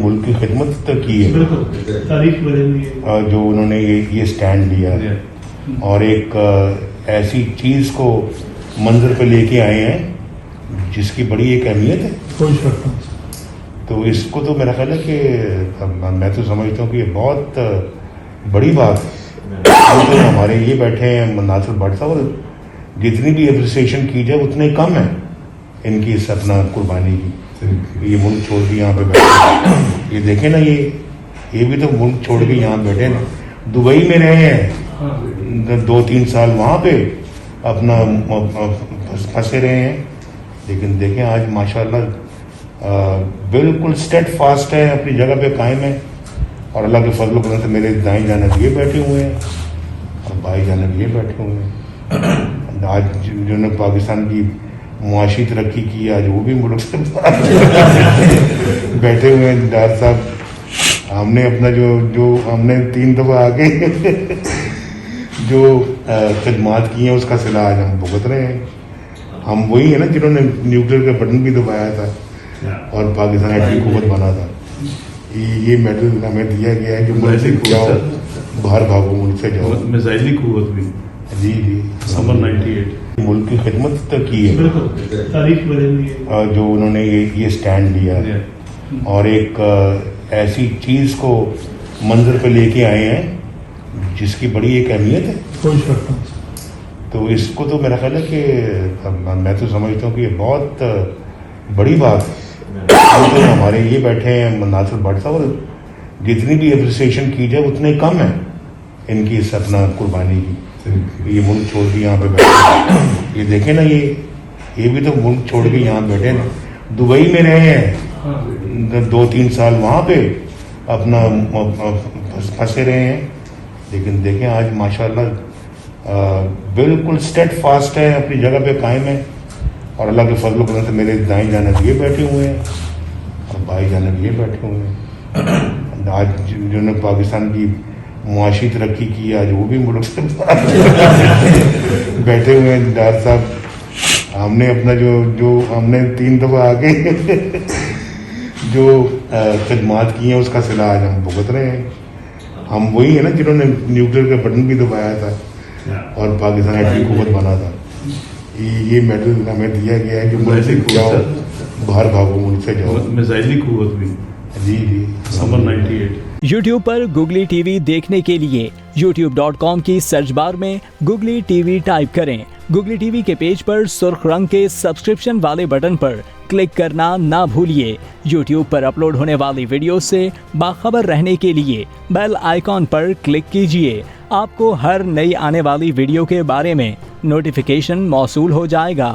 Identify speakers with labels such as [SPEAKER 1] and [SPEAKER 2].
[SPEAKER 1] ملک کی خدمت کی ہے،
[SPEAKER 2] تاریخ بدل ہے
[SPEAKER 1] جو انہوں نے یہ سٹینڈ لیا اور ایک ایسی چیز کو منظر پہ لے کے آئے ہیں جس کی بڑی ایک اہمیت ہے.
[SPEAKER 2] کوئی شک نہیں.
[SPEAKER 1] تو اس کو تو میرا خیال ہے کہ میں تو سمجھتا ہوں کہ یہ بہت بڑی بات ہے. تو ہمارے یہ بیٹھے ہیں ناصر بٹ صاحب، اور جتنی بھی اپریسیشن کی جائے اتنے کم ہے ان کی اس اپنا قربانی کی. یہ ملک چھوڑ کے یہاں پہ بیٹھے، یہ دیکھیں نا، یہ بھی تو ملک چھوڑ کے یہاں بیٹھے نا. دبئی میں رہے ہیں 2-3 سال، وہاں پہ اپنا پھنسے رہے ہیں، لیکن دیکھیں آج ماشاءاللہ بالکل اسٹیٹ فاسٹ ہے، اپنی جگہ پہ قائم ہے. اور اللہ کے فضل و کرم سے میرے دائیں جانب یہ بیٹھے ہوئے ہیں اور بائیں جانب یہ بیٹھے ہوئے ہیں. آج جنہوں نے پاکستان کی معاشی ترقی کی، آج وہ بھی ملک سے بیٹھے ہوئے ہیں. ڈار صاحب، ہم نے اپنا جو ہم نے 3 دفعہ آگے جو خدمات کی ہیں اس کا صلہ آج ہم بھگت رہے ہیں. ہم وہی ہیں نا جنہوں نے نیوکلیر کا بٹن بھی دبایا تھا اور پاکستان ایٹمی قوت بنا تھا. یہ میڈل ہمیں دیا گیا ہے کہ ملک سے جاؤ، باہر بھاگو، ملک سے جاؤ.
[SPEAKER 2] میزائلی قوت بھی
[SPEAKER 1] جی
[SPEAKER 2] سمر 98
[SPEAKER 1] ملک کی خدمت کی ہے،
[SPEAKER 2] تاریخ بدل ہے
[SPEAKER 1] جو انہوں نے یہ سٹینڈ لیا اور ایک ایسی چیز کو منظر پہ لے کے آئے ہیں جس کی بڑی ایک اہمیت ہے.
[SPEAKER 2] کوئی شک نہیں.
[SPEAKER 1] تو اس کو تو میرا خیال ہے کہ میں تو سمجھتا ہوں کہ یہ بہت بڑی بات ہے. تو ہمارے یہ بیٹھے ہیں ناصر بٹ صاحب، اور جتنی بھی اپریسیشن کی جائے اتنے کم ہے ان کی اس اپنا قربانی کی. یہ ملک چھوڑ کے یہاں پہ بیٹھے، یہ دیکھیں نا، یہ بھی تو ملک چھوڑ کے یہاں بیٹھے نا. دبئی میں رہے ہیں 2-3 سال، وہاں پہ اپنا پھنسے رہے ہیں، لیکن دیکھیں آج ماشاءاللہ بالکل اسٹیٹ فاسٹ ہے، اپنی جگہ پہ قائم ہے. اور اللہ کے فضل و کرم سے میرے دائیں جانب یہ بیٹھے ہوئے ہیں اور بائیں جانب یہ بیٹھے ہوئے ہیں. آج جنہوں نے پاکستان کی معاشی ترقی کی، آج وہ بھی ملک سے بیٹھے ہوئے ہیں. ڈار صاحب، ہم نے اپنا جو ہم نے 3 دفعہ آگے جو خدمات کی ہیں اس کا صلہ آج ہم بھگت رہے ہیں. ہم وہی ہیں نا جنہوں نے نیوکلیر کا بٹن بھی دبایا تھا اور پاکستان ایٹمی قوت بنا تھا. یہ میڈل ہمیں دیا گیا ہے کہ ملک سے جاؤ، باہر بھاگو، ملک سے جاؤ.
[SPEAKER 2] میزائلی قوت بھی
[SPEAKER 1] جی
[SPEAKER 2] سمر 98.
[SPEAKER 3] یوٹیوب پر گوگلی ٹی وی دیکھنے کے لیے youtube.com کی سرچ بار میں گوگلی ٹی وی ٹائپ کریں. گوگلی ٹی وی کے پیج پر سرخ رنگ کے سبسکرپشن والے بٹن پر کلک کرنا نہ بھولیے. یوٹیوب پر اپلوڈ ہونے والی ویڈیو سے باخبر رہنے کے لیے بیل آئیکن پر کلک کیجیے. آپ کو ہر نئی آنے والی ویڈیو کے بارے میں نوٹیفیکیشن موصول ہو جائے گا.